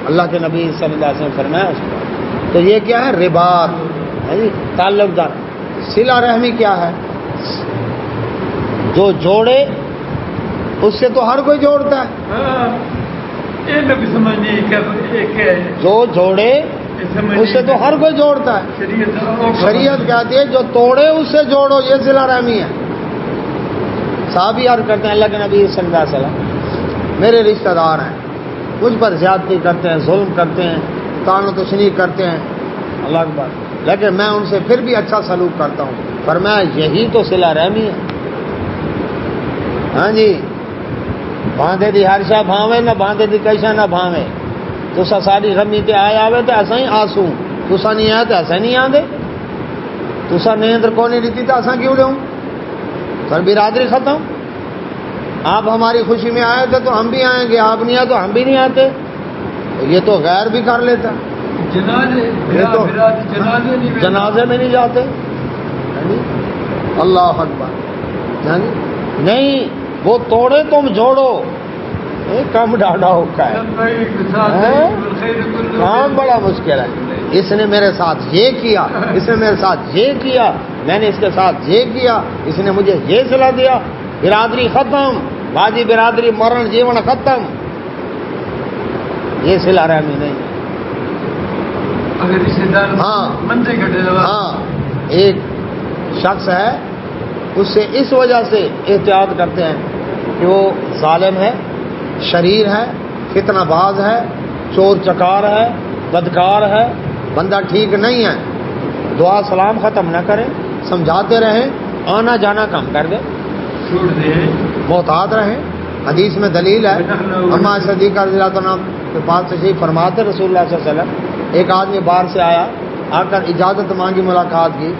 اللہ کے نبی صلی اللہ علیہ وسلم فرمایا اس کو۔ تو یہ کیا ہے؟ رباط، تعلق دار۔ صلہ رحمی کیا ہے؟ جو جوڑے اس سے تو ہر کوئی جوڑتا ہے، جو جوڑے اس سے تو ہر کوئی جوڑتا ہے۔ شریعت کہتی ہے جو توڑے اس سے جوڑو، یہ صلہ رحمی ہے۔ صحابی عرض کرتے ہیں اللہ کے نبی صلی اللہ علیہ وسلم میرے رشتہ دار ہیں، مجھ پر زیادتی کرتے ہیں، ظلم کرتے ہیں، طعن و تشنیع کرتے ہیں، اللہ اکبر، لیکن میں ان سے پھر بھی اچھا سلوک کرتا ہوں۔ فرمایا یہی تو صلہ رحمی ہے۔ ہاں جی، باندھے دی ہر شاہ بھاوے نہ باندھے دی کیشا نہ بھاوے، تسا ساری رمی تے آئے آوے تو ایسا ہی آسوں، تسا نہیں آئے تو ایسا نہیں آدھے، تسا نیندر کو نہیں دیتی تو ایسا کیوں دوں؟ سر برادری ختم، آپ ہماری خوشی میں آئے تھے تو ہم بھی آئیں گے، آپ نہیں آئے تو ہم بھی نہیں آتے، یہ تو غیر بھی کر لیتا، جنازے میں نہیں جاتے، اللہ اکبر، نہیں وہ توڑے تم جوڑو، کم ڈاڈا ہوتا ہے، کام بڑا مشکل ہے۔ اس نے میرے ساتھ یہ کیا، اس نے میرے ساتھ یہ کیا، میں نے اس کے ساتھ یہ کیا، اس نے مجھے یہ صلہ دیا، برادری ختم، باجی برادری مرن جیون ختم، یہ صلہ رحمی نہیں۔ ہاں ایک شخص ہے، اس سے اس وجہ سے احتیاط کرتے ہیں کہ وہ ظالم ہے، شریر ہے، فتنہ باز ہے، چور چکار ہے، بدکار ہے، بندہ ٹھیک نہیں ہے، دعا سلام ختم نہ کریں، سمجھاتے رہیں، آنا جانا کم کر دیں، محتاط رہیں۔ حدیث میں دلیل ہے، اما صدیقہ رضی اللہ عنہ کے پاس تشریف فرماتے رسول اللہ صلی اللہ علیہ وسلم، ایک آدمی باہر سے آیا، آ کر اجازت مانگی، ملاقات کی،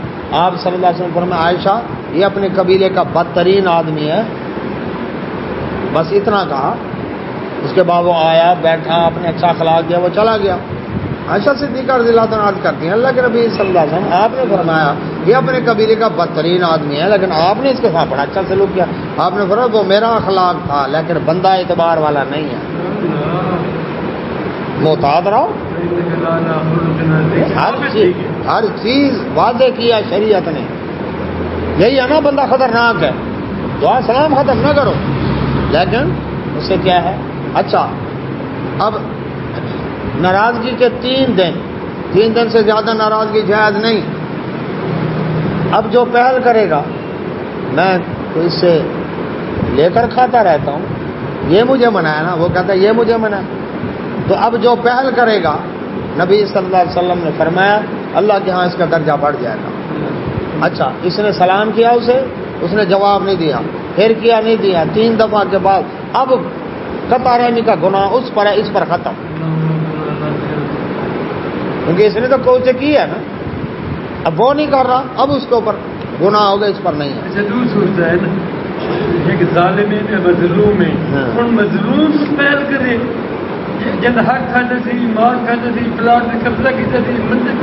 آپ صلی اللہ علیہ وسلم فرمایا عائشہ یہ اپنے قبیلے کا بدترین آدمی ہے، بس اتنا کہا۔ اس کے بعد وہ آیا، بیٹھا، اپنے اچھا اخلاق دیا، وہ چلا گیا۔ عائشہ صدیقہ رضی اللہ عنہ عرض کرتی ہیں اللہ کے نبی صلی اللہ علیہ وسلم آپ نے فرمایا یہ اپنے قبیلے کا بدترین آدمی ہے، لیکن آپ نے اس کے ساتھ بڑا اچھا سلوک کیا۔ آپ نے فرمایا وہ میرا اخلاق تھا لیکن بندہ اعتبار والا نہیں ہے، محتاط رہو۔ ہر چیز واضح کیا شریعت نے، یہی ہے نا بندہ خطرناک ہے، دعا سلام ختم نہ کرو، لیکن اس سے کیا ہے؟ اچھا اب ناراضگی کے 3 دن سے زیادہ ناراضگی جائز نہیں۔ اب جو پہل کرے گا، میں تو اس سے لے کر کھاتا رہتا ہوں، یہ مجھے منع ہے نا، وہ کہتا ہے یہ مجھے منع ہے، تو اب جو پہل کرے گا نبی صلی اللہ علیہ وسلم نے فرمایا اللہ کے ہاں اس کا درجہ بڑھ جائے گا۔ اچھا اس نے سلام کیا، اسے اس نے جواب نہیں دیا، پھر کیا نہیں دیا، 3 دفعہ کے بعد اب قطع رحمی کا گناہ اس پر ہے، اس پر ختم، کیونکہ اس نے تو کوچ کی ہے نا، اب وہ نہیں کر رہا، اب اس کے اوپر گناہ ہوگا، اس پر نہیں ہے۔ اچھا دوسرا ہے نا ایک ظالم ہے، مظلوم ہے، ان مظلوم کو پہل کرے، جن حق کھانا سی، مال کھانا سی، پلاٹ سے قبضہ کیا سی، منظر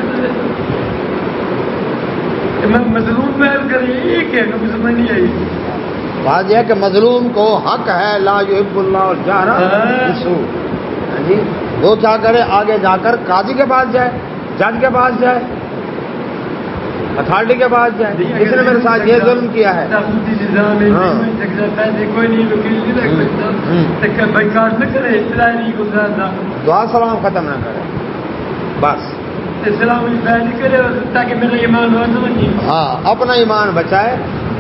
مظلوم پہل کرے، یہ کیا کہ سمجھ نہیں آئی۔ بات یہ ہے کہ مظلوم کو حق ہے لا یحب اللہ الجہر بالسوء، جی وہ کیا کرے؟ آگے جا کر قاضی کے پاس جائے، جج کے پاس جائے، اتھارٹی کے پاس جائے، اس نے میرے ساتھ یہ ظلم کیا ہے. تاغوتی نظام ہے، ہاں. پیسے کوئی نہیں وکیل نہیں رکھ سکتا، بائیکاٹ نہ کرے، اطلاع نہیں گزارتا، دعا سلام ختم نہ کرے، بس. اسلام بیان نہیں کرے تاکہ میرا ایمان ہو تو نہیں. ہاں، اپنا ایمان بچائے،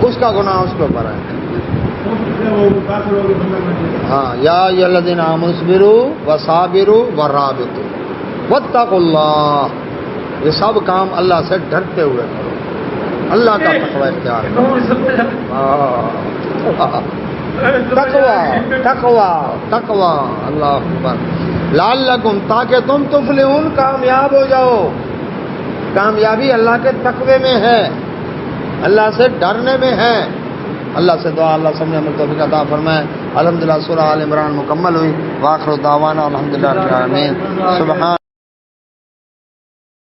اس کا گناہ اس کے اوپر ہے. ہاں، یا ایھا الذین آمنوا اصبروا وصابروا ورابطوا واتقوا اللہ. یہ سب کام اللہ سے ڈرتے ہوئے کرو، اللہ کا تقوی اختیار کرو. تقوی اللہ اکبر. لعلکم، تاکہ تم تفلحون، کامیاب ہو جاؤ. کامیابی اللہ کے تقوی میں ہے، اللہ سے ڈرنے میں ہے. اللہ سے دعا اللہ سمجھ عمل توفیق عطا فرمائے. الحمدللہ سورہ آل عمران مکمل ہوئی. وآخر دعوانا الحمدللہ رب العالمین. سبحان